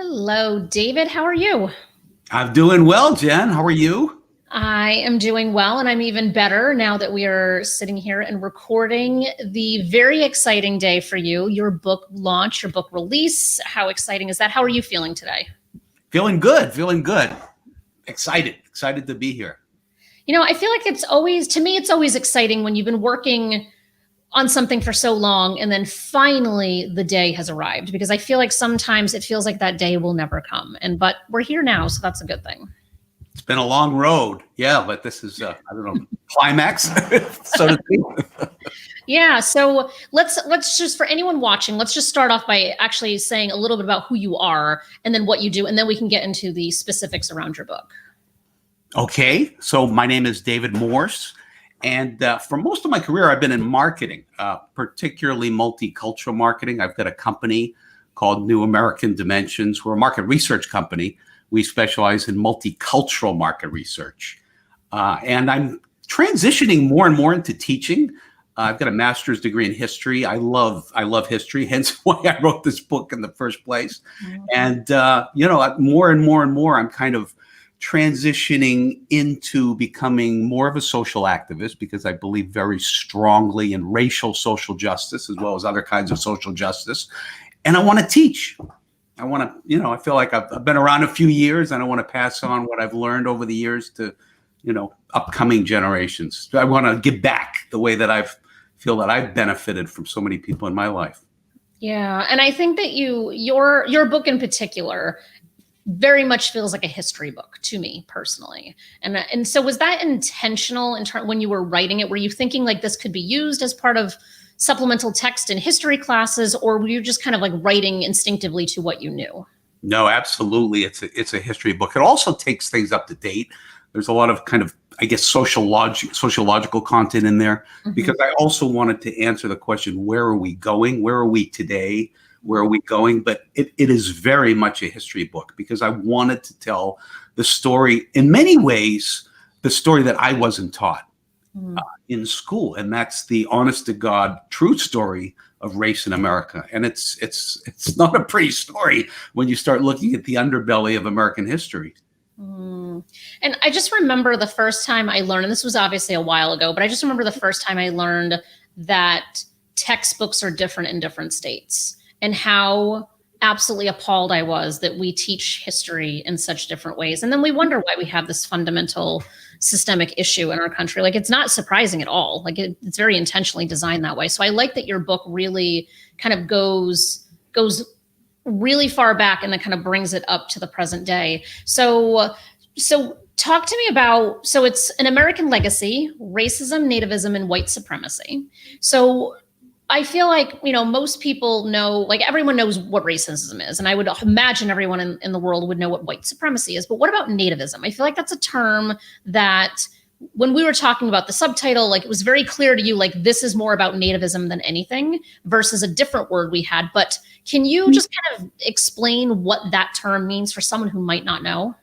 Hello, David. How are you? I'm doing well, Jen. How are you? I am doing well, and I'm even better now that we are sitting here and recording the very exciting day for you, your book launch, your book release. How exciting is that? How are you feeling today? Feeling good, feeling good. Excited to be here. I feel like to me, it's always exciting when you've been working on something for so long and then finally the day has arrived, because I feel like sometimes it feels like that day will never come. But we're here now, so that's a good thing. It's been a long road. Yeah, but this is, I don't know, climax, so to speak. Yeah, so let's just, for anyone watching, let's just start off by actually saying a little bit about who you are and then what you do, and then we can get into the specifics around your book. Okay, so my name is David Morse, and for most of my career, I've been in marketing, particularly multicultural marketing. I've got a company called New American Dimensions. We're a market research company. We specialize in multicultural market research. And I'm transitioning more and more into teaching. I've got a master's degree in history. I love history, hence why I wrote this book in the first place. And, more and more, I'm kind of transitioning into becoming more of a social activist, because I believe very strongly in racial social justice as well as other kinds of social justice. And I want to teach. I want to, I feel like I've been around a few years, and I want to pass on what I've learned over the years to, upcoming generations. I want to give back the way that feel that I've benefited from so many people in my life. Yeah, and I think that your book in particular very much feels like a history book to me personally. And so was that intentional when you were writing it? Were you thinking like this could be used as part of supplemental text in history classes, or were you just kind of like writing instinctively to what you knew? No, absolutely. It's a history book. It also takes things up to date. There's a lot of kind of, I guess, sociological content in there, because I also wanted to answer the question, where are we going? Where are we today? Where are we going? But it is very much a history book, because I wanted to tell the story, in many ways, the story that I wasn't taught in school. And that's the honest to God true story of race in America. And it's not a pretty story when you start looking at the underbelly of American history. And I just remember the first time I learned, and this was obviously a while ago, but I just remember the first time I learned that textbooks are different in different states, and how absolutely appalled I was that we teach history in such different ways. And then we wonder why we have this fundamental systemic issue in our country. Like, it's not surprising at all. Like, it's very intentionally designed that way. So I like that your book really kind of goes really far back and then kind of brings it up to the present day. So talk to me about, so it's an American legacy, racism, nativism, and white supremacy. So I feel like, most people know, like everyone knows what racism is. And I would imagine everyone in the world would know what white supremacy is. But what about nativism? I feel like that's a term that when we were talking about the subtitle, like it was very clear to you, like this is more about nativism than anything versus a different word we had. But can you just kind of explain what that term means for someone who might not know?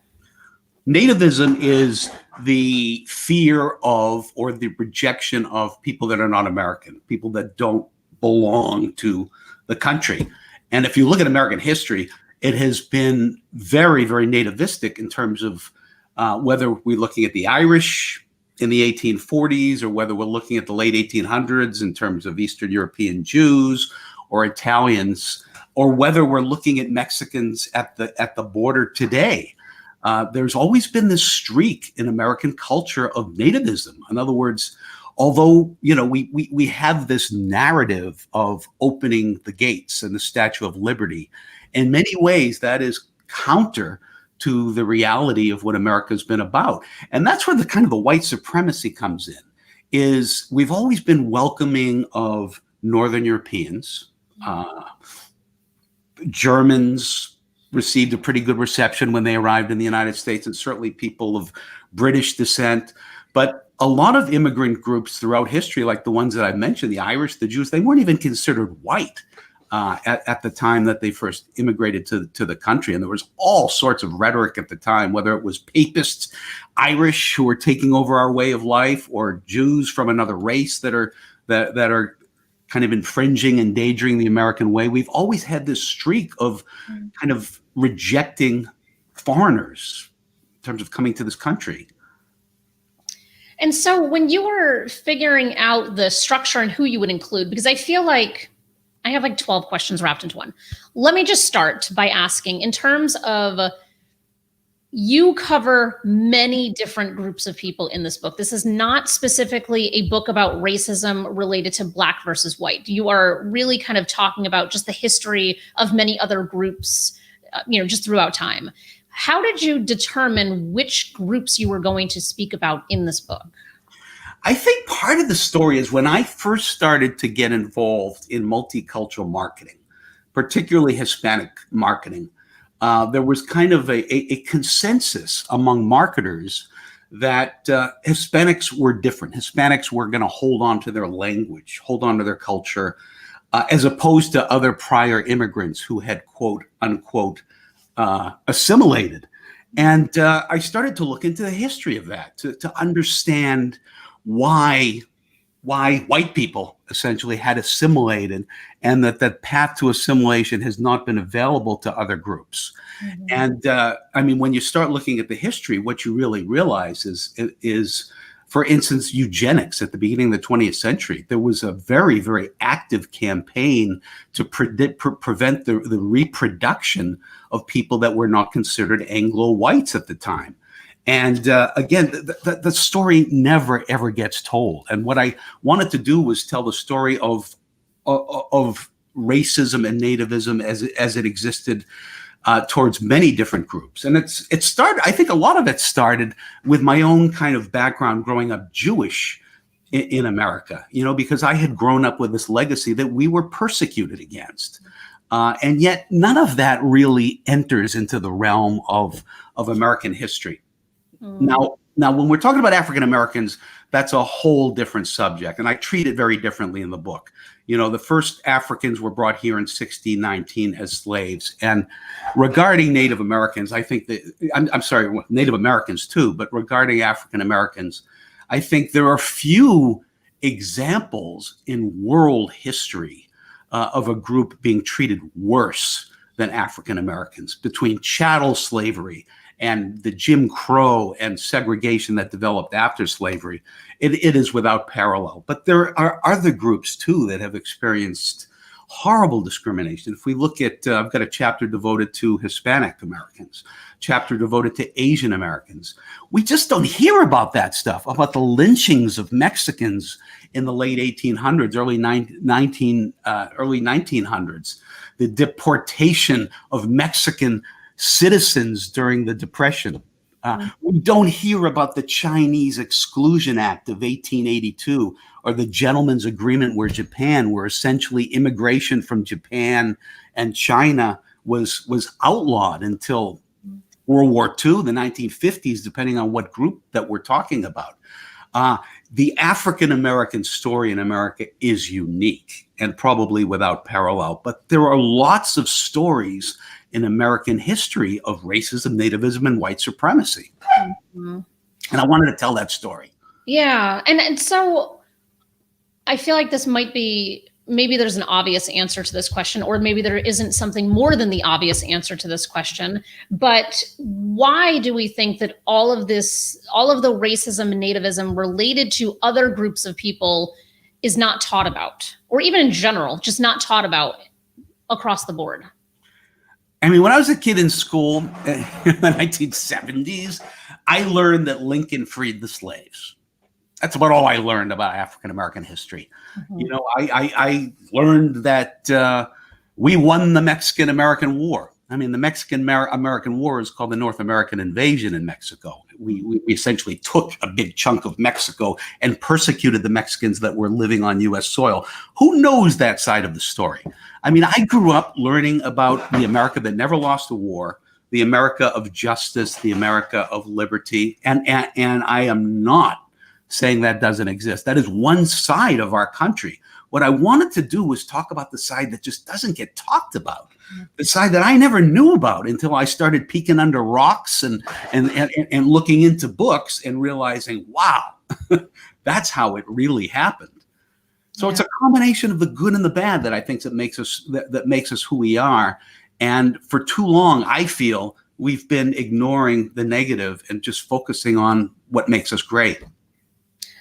Nativism is the fear of, or the rejection of, people that are not American, people that don't belong to the country. And if you look at American history, it has been very, very nativistic in terms of whether we're looking at the Irish in the 1840s, or whether we're looking at the late 1800s in terms of Eastern European Jews or Italians, or whether we're looking at Mexicans at the border today. There's always been this streak in American culture of nativism. In other words, although, we have this narrative of opening the gates and the Statue of Liberty, in many ways that is counter to the reality of what America's been about. And that's where the kind of the white supremacy comes in, is we've always been welcoming of Northern Europeans. Germans received a pretty good reception when they arrived in the United States, and certainly people of British descent. But a lot of immigrant groups throughout history, like the ones that I've mentioned, the Irish, the Jews, they weren't even considered white at the time that they first immigrated to the country. And there was all sorts of rhetoric at the time, whether it was papists, Irish who are taking over our way of life, or Jews from another race that are kind of infringing, endangering the American way. We've always had this streak of kind of rejecting foreigners in terms of coming to this country. And so when you were figuring out the structure and who you would include, because I feel like I have like 12 questions wrapped into one. Let me just start by asking, in terms of, you cover many different groups of people in this book. This is not specifically a book about racism related to Black versus white. You are really kind of talking about just the history of many other groups, just throughout time. How did you determine which groups you were going to speak about in this book? I think part of the story is when I first started to get involved in multicultural marketing, particularly Hispanic marketing, there was kind of a consensus among marketers that Hispanics were different. Hispanics were going to hold on to their language, hold on to their culture, as opposed to other prior immigrants who had, quote unquote, assimilated. And I started to look into the history of that to understand why white people essentially had assimilated, and that path to assimilation has not been available to other groups. Mm-hmm. And I mean, when you start looking at the history, what you really realize is, for instance, eugenics at the beginning of the 20th century. There was a very, very active campaign to prevent the reproduction of people that were not considered Anglo whites at the time. And again, the story never, ever gets told. And what I wanted to do was tell the story of racism and nativism as it existed towards many different groups. And it started, I think a lot of it started with my own kind of background growing up Jewish in America, because I had grown up with this legacy that we were persecuted against. And yet none of that really enters into the realm of American history. Now, when we're talking about African Americans, that's a whole different subject, and I treat it very differently in the book. The first Africans were brought here in 1619 as slaves, and regarding Native Americans, I think that I'm sorry, Native Americans too, but regarding African Americans, I think there are few examples in world history of a group being treated worse than African Americans, between chattel slavery and the Jim Crow and segregation that developed after slavery. It is without parallel. But there are other groups too that have experienced horrible discrimination. If we look at, I've got a chapter devoted to Hispanic Americans, chapter devoted to Asian Americans. We just don't hear about that stuff, about the lynchings of Mexicans in the late 1800s, early 1900s, the deportation of Mexican citizens during the Depression. We don't hear about the Chinese Exclusion Act of 1882 or the Gentleman's Agreement where essentially immigration from Japan and China was outlawed until World War II, the 1950s, depending on what group that we're talking about. The African American story in America is unique and probably without parallel, but there are lots of stories in American history of racism, nativism, and white supremacy. Mm-hmm. And I wanted to tell that story. Yeah. And so I feel like this might be, maybe there's an obvious answer to this question, or maybe there isn't something more than the obvious answer to this question. But why do we think that all of the racism and nativism related to other groups of people is not taught about, or even in general, just not taught about across the board? I mean, when I was a kid in school in the 1970s, I learned that Lincoln freed the slaves. That's about all I learned about African American history. Mm-hmm. I learned that we won the Mexican American War. I mean, the Mexican American War is called the North American Invasion in Mexico. We essentially took a big chunk of Mexico and persecuted the Mexicans that were living on U.S. soil. Who knows that side of the story? I mean, I grew up learning about the America that never lost a war, the America of justice, the America of liberty, and I am not saying that doesn't exist. That is one side of our country. What I wanted to do was talk about the side that just doesn't get talked about, the side that I never knew about until I started peeking under rocks and looking into books and realizing, wow, that's how it really happened. So it's a combination of the good and the bad that I think that makes us that makes us who we are. And for too long, I feel we've been ignoring the negative and just focusing on what makes us great.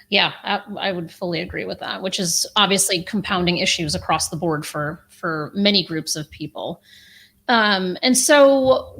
Yeah, I would fully agree with that, which is obviously compounding issues across the board for many groups of people. And so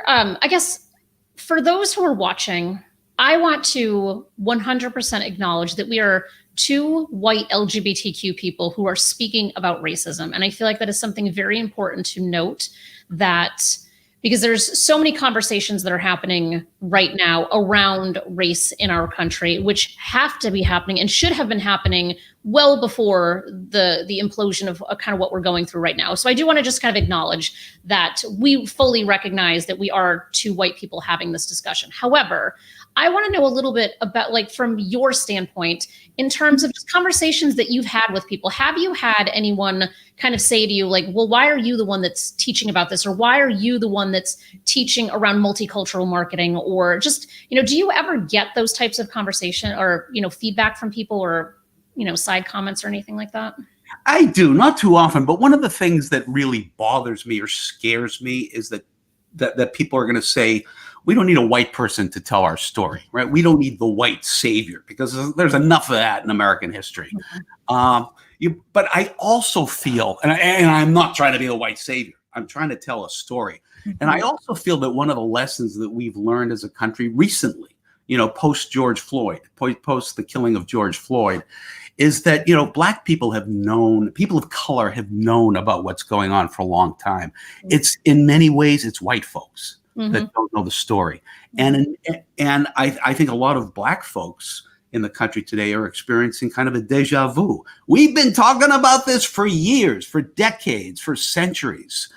I guess for those who are watching, I want to 100% acknowledge that we are two white LGBTQ people who are speaking about racism. And I feel like that is something very important to note, that because there's so many conversations that are happening right now around race in our country, which have to be happening and should have been happening well before the implosion of kind of what we're going through right now. So I do want to just kind of acknowledge that we fully recognize that we are two white people having this discussion. However, I want to know a little bit about, like, from your standpoint, in terms of just conversations that you've had with people. Have you had anyone kind of say to you, like, well, why are you the one that's teaching about this? Or why are you the one that's teaching around multicultural marketing? Or just, do you ever get those types of conversation or, feedback from people, or, side comments or anything like that? I do, not too often, but one of the things that really bothers me or scares me is that people are going to say, we don't need a white person to tell our story, right? We don't need the white savior, because there's enough of that in American history. But I also feel, and I'm not trying to be a white savior, I'm trying to tell a story. And I also feel that one of the lessons that we've learned as a country recently, post George Floyd, post the killing of George Floyd, is that, Black people have known, people of color have known about what's going on for a long time. It's, in many ways, it's white folks that don't know the story. And I think a lot of Black folks in the country today are experiencing kind of a deja vu. We've been talking about this for years, for decades, for centuries,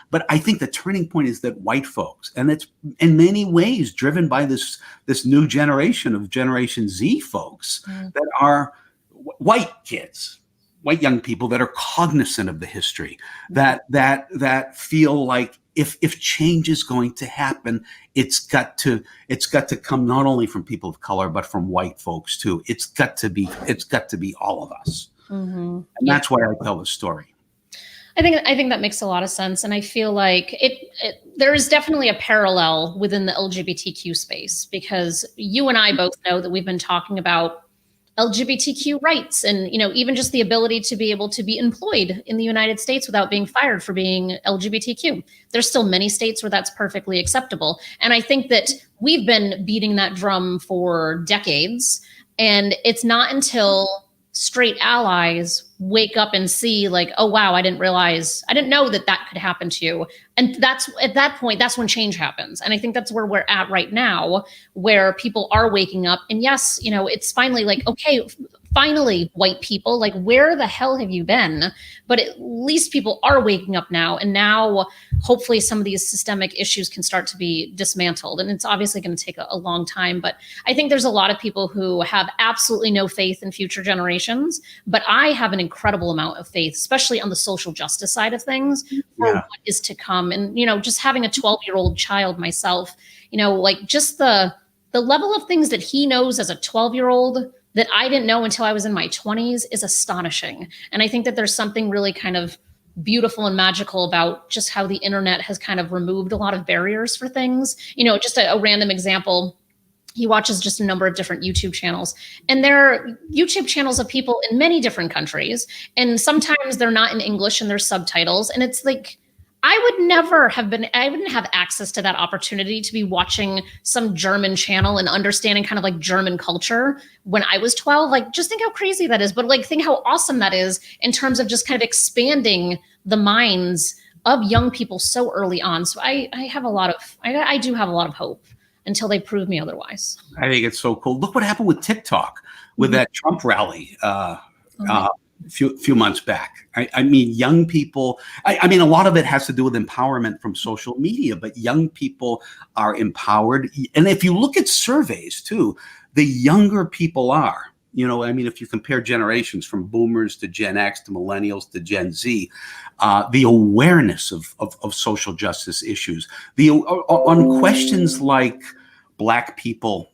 but I think the turning point is that white folks, and it's in many ways driven by this new generation of Generation Z folks that are white kids, white young people that are cognizant of the history, that feel like if change is going to happen, it's got to come not only from people of color, but from white folks too. It's got to be all of us. And that's why I tell the story. I think that makes a lot of sense. And I feel like there is definitely a parallel within the LGBTQ space, because you and I both know that we've been talking about LGBTQ rights and, even just the ability to be able to be employed in the United States without being fired for being LGBTQ. There's still many states where that's perfectly acceptable. And I think that we've been beating that drum for decades. And it's not until straight allies wake up and see, like, oh, wow, I didn't know that could happen to you. And that's, at that point, that's when change happens. And I think that's where we're at right now, where people are waking up. And yes, it's finally like, okay, finally, white people, like, where the hell have you been? But at least people are waking up now. And now, hopefully, some of these systemic issues can start to be dismantled. And it's obviously going to take a long time. But I think there's a lot of people who have absolutely no faith in future generations. But I have an incredible amount of faith, especially on the social justice side of things, for what is to come. And, just having a 12-year-old child myself, like, just the level of things that he knows as a 12-year-old that I didn't know until I was in my 20s is astonishing. And I think that there's something really kind of beautiful and magical about just how the internet has kind of removed a lot of barriers for things. Just a random example. He watches just a number of different YouTube channels, and they're YouTube channels of people in many different countries. And sometimes they're not in English and there's subtitles. And it's like, I wouldn't have access to that opportunity to be watching some German channel and understanding kind of like German culture when I was 12. Like, just think how crazy that is. But like, think how awesome that is in terms of just kind of expanding the minds of young people so early on. So I do have a lot of hope until they prove me otherwise. I think it's so cool. Look what happened with TikTok, with that Trump rally. Few months back. I mean, young people, I mean, a lot of it has to do with empowerment from social media, but young people are empowered. And if you look at surveys too, the younger people are, I mean, if you compare generations from boomers to Gen X to millennials to Gen Z, the awareness of social justice issues, on questions like Black people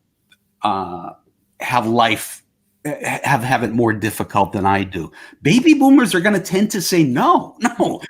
have life have it more difficult than I do. Baby boomers are going to tend to say, no,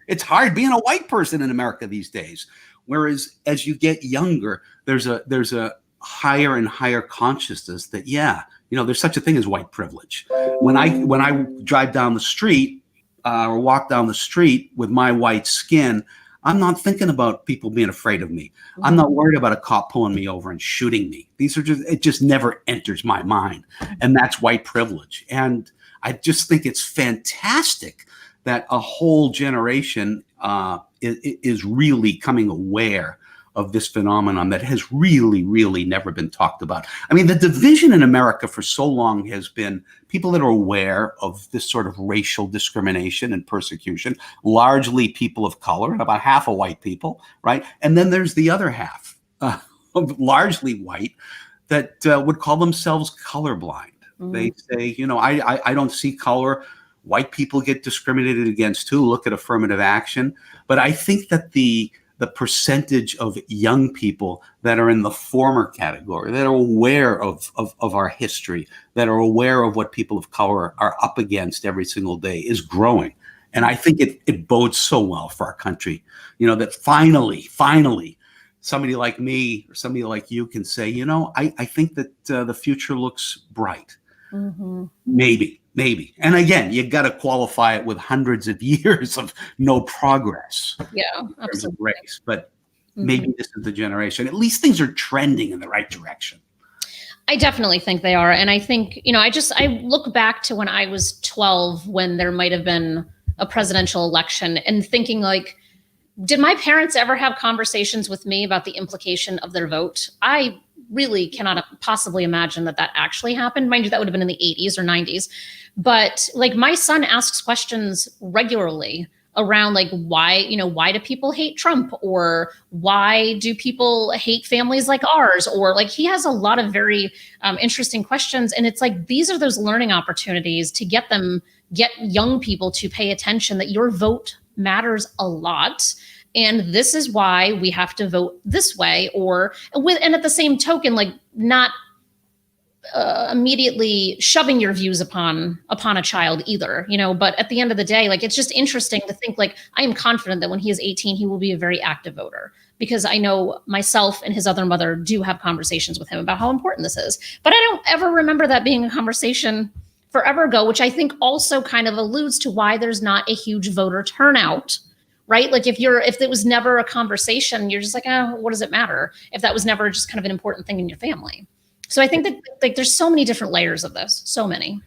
it's hard being a white person in America these days. Whereas as you get younger, there's a higher and higher consciousness that, yeah, there's such a thing as white privilege. When I drive down the street or walk down the street with my white skin, I'm not thinking about people being afraid of me. I'm not worried about a cop pulling me over and shooting me. It just never enters my mind. And that's white privilege. And I just think it's fantastic that a whole generation is really coming aware of this phenomenon that has really, really never been talked about. I mean, the division in America for so long has been people that are aware of this sort of racial discrimination and persecution, largely people of color, and about half of white people, right? And then there's the other half, largely white, that would call themselves colorblind. They say, I don't see color. White people get discriminated against too. Look at affirmative action. But I think that the percentage of young people that are in the former category, that are aware of our history, that are aware of what people of color are up against every single day is growing. And I think it bodes so well for our country, that finally, somebody like me or somebody like you can say, I think that the future looks bright. Mm-hmm. Maybe. And again, you got to qualify it with hundreds of years of no progress. Yeah, absolutely. Race, but maybe this is the generation. At least things are trending in the right direction. I definitely think they are. And I think, I look back to when I was 12, when there might have been a presidential election, and thinking like, did my parents ever have conversations with me about the implication of their vote? I really cannot possibly imagine that actually happened. Mind you, that would have been in the 80s or 90s. But like, my son asks questions regularly around like, why do people hate Trump? Or why do people hate families like ours? Or like, he has a lot of very interesting questions. And it's like, these are those learning opportunities to get young people to pay attention that your vote matters a lot. And this is why we have to vote this way, and at the same token, like, not immediately shoving your views upon a child either, but at the end of the day, like, it's just interesting to think like, I am confident that when he is 18, he will be a very active voter, because I know myself and his other mother do have conversations with him about how important this is. But I don't ever remember that being a conversation forever ago, which I think also kind of alludes to why there's not a huge voter turnout. Right? Like, if it was never a conversation, you're just like, what does it matter if that was never just kind of an important thing in your family? So I think that like, there's so many different layers of this, so many.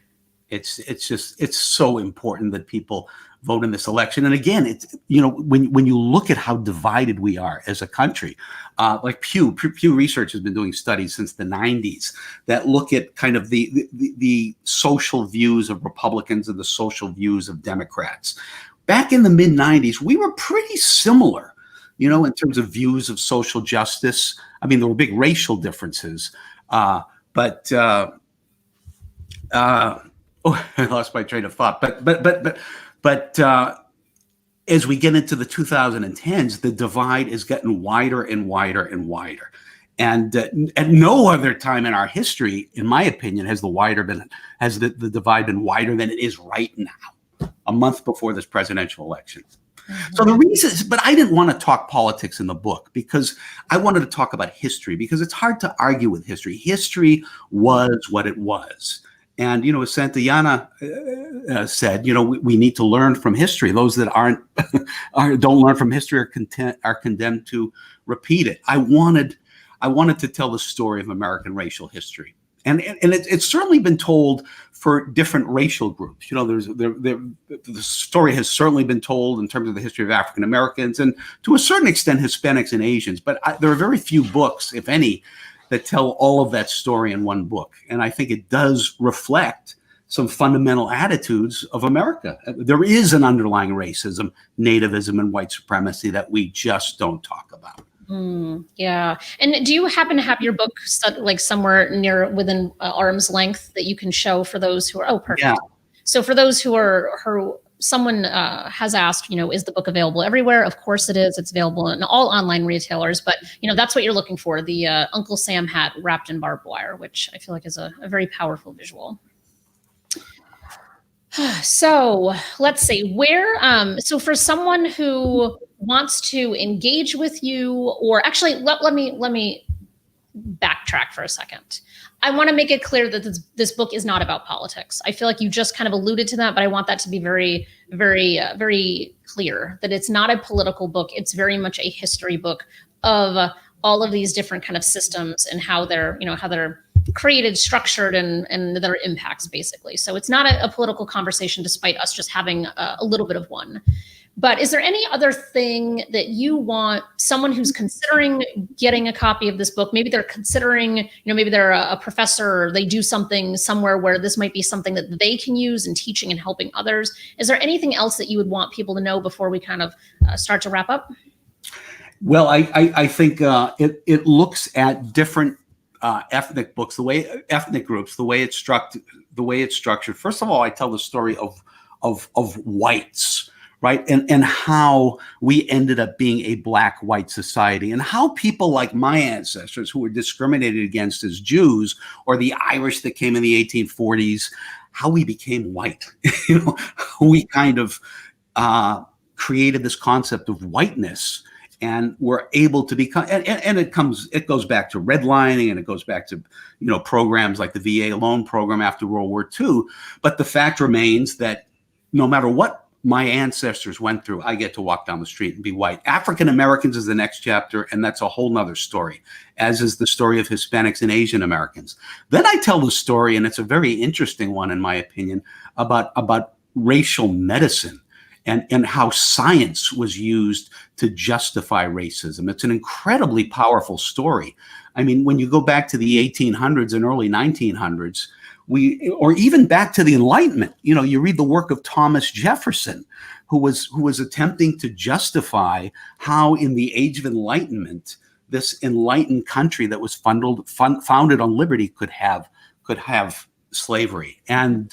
It's so important that people vote in this election. And again, it's, when you look at how divided we are as a country, like Pew Research has been doing studies since the 90s that look at kind of the social views of Republicans and the social views of Democrats. Back in the mid 90s, we were pretty similar, in terms of views of social justice. I mean, there were big racial differences, but I lost my train of thought. But as we get into the 2010s, the divide is getting wider and wider and wider. And at no other time in our history, in my opinion, has the divide been wider than it is right now, a month before this presidential election. Mm-hmm. So the reason, but I didn't want to talk politics in the book because I wanted to talk about history, because it's hard to argue with history. History was what it was. And, as Santayana said, we need to learn from history. Those that don't learn from history are condemned to repeat it. I wanted to tell the story of American racial history. And it's certainly been told for different racial groups. The story has certainly been told in terms of the history of African Americans and to a certain extent Hispanics and Asians. But there are very few books, if any, that tell all of that story in one book. And I think it does reflect some fundamental attitudes of America. There is an underlying racism, nativism, and white supremacy that we just don't talk about. Yeah. And do you happen to have your book like somewhere within arm's length that you can show for those who are, perfect. Yeah. So for those someone has asked, is the book available everywhere? Of course it is. It's available in all online retailers, but that's what you're looking for. The Uncle Sam hat wrapped in barbed wire, which I feel like is a very powerful visual. So let's see where, so for someone who wants to engage with you, or actually let me backtrack for a second. I want to make it clear that this book is not about politics. I feel like you just kind of alluded to that, but I want that to be very, very, very clear that it's not a political book. It's very much a history book of all of these different kind of systems and how they're, how they're created, structured, and their impacts, basically. So it's not a political conversation, despite us just having a little bit of one. But is there any other thing that you want someone who's considering getting a copy of this book? Maybe they're considering, maybe they're a professor, or they do something somewhere where this might be something that they can use in teaching and helping others. Is there anything else that you would want people to know before we kind of start to wrap up? Well, I think it looks at different ethnic books, ethnic groups, the way it's structured. First of all, I tell the story of whites, right? And how we ended up being a black-white society, and how people like my ancestors, who were discriminated against as Jews, or the Irish that came in the 1840s, how we became white. We kind of created this concept of whiteness, and we're able to become, and it goes back to redlining, and it goes back to, programs like the VA loan program after World War II. But the fact remains that no matter what my ancestors went through, I get to walk down the street and be white. African Americans is the next chapter, and that's a whole nother story, as is the story of Hispanics and Asian Americans. Then I tell the story, and it's a very interesting one, in my opinion, about racial medicine. And how science was used to justify racism. It's an incredibly powerful story. I mean, when you go back to the 1800s and early 1900s, or even back to the Enlightenment, you read the work of Thomas Jefferson, who was attempting to justify how, in the Age of Enlightenment, this enlightened country that was founded on liberty could have slavery. And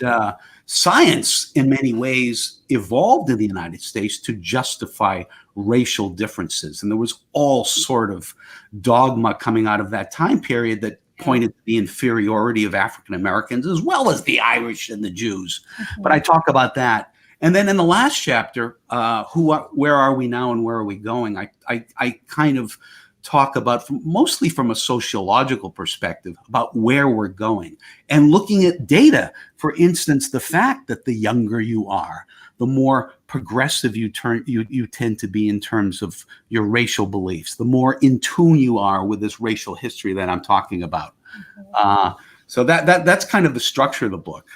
science, in many ways, evolved in the United States to justify racial differences. And there was all sort of dogma coming out of that time period that pointed to the inferiority of African Americans, as well as the Irish and the Jews. Mm-hmm. But I talk about that. And then in the last chapter, where are we now and where are we going? I kind of talk about, mostly from a sociological perspective, about where we're going, and looking at data. For instance, the fact that the younger you are, the more progressive you tend to be in terms of your racial beliefs, the more in tune you are with this racial history that I'm talking about. Mm-hmm. So that's kind of the structure of the book,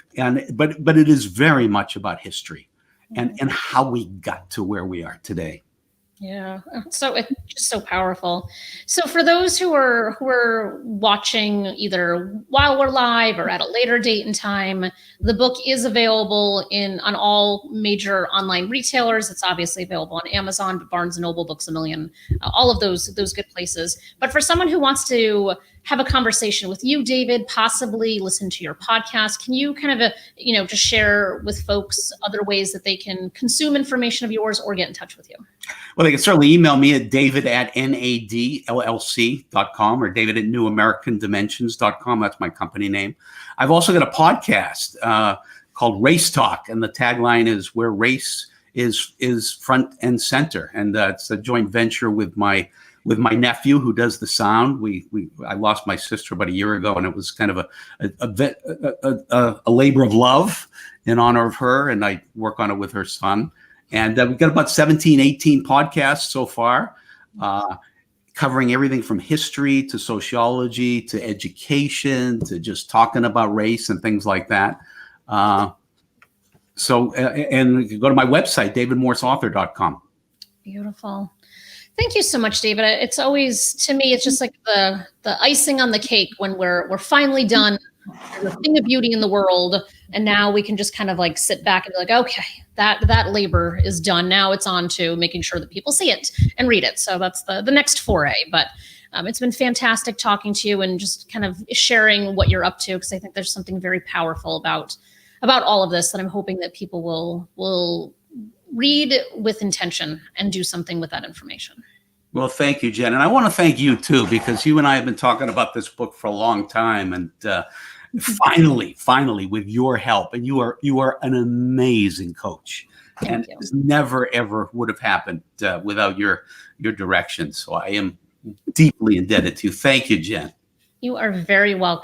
but it is very much about history, mm-hmm. and how we got to where we are today. Yeah, so it's just so powerful. So for those who are watching either while we're live or at a later date and time, the book is available on all major online retailers. It's obviously available on Amazon, but Barnes & Noble, Books A Million, all of those good places. But for someone who wants to have a conversation with you, David, possibly listen to your podcast, can you kind of, just share with folks other ways that they can consume information of yours or get in touch with you? Well, they can certainly email me at david@nadllc.com or david@newamericandimensions.com. That's my company name. I've also got a podcast called Race Talk, and the tagline is "Where Race is Front and Center," and it's a joint venture with my nephew, who does the sound. I lost my sister about a year ago, and it was kind of a labor of love in honor of her, and I work on it with her son. And we've got about 17, 18 podcasts so far, covering everything from history to sociology to education to just talking about race and things like that. And you can go to my website, davidmorseauthor.com. Beautiful. Thank you so much, David. It's always, to me, it's just like the icing on the cake when we're finally done. The thing of beauty in the world, and now we can just kind of like sit back and be like, okay, that labor is done. Now it's on to making sure that people see it and read it. So that's the next foray. But it's been fantastic talking to you and just kind of sharing what you're up to, because I think there's something very powerful about all of this that I'm hoping that people will read with intention and do something with that information. Well, thank you, Jen. And I want to thank you too, because you and I have been talking about this book for a long time. And finally, with your help, and you are an amazing coach, and Thank you. this never ever would have happened without your direction. So I am deeply indebted to you. Thank you, Jen. You are very welcome.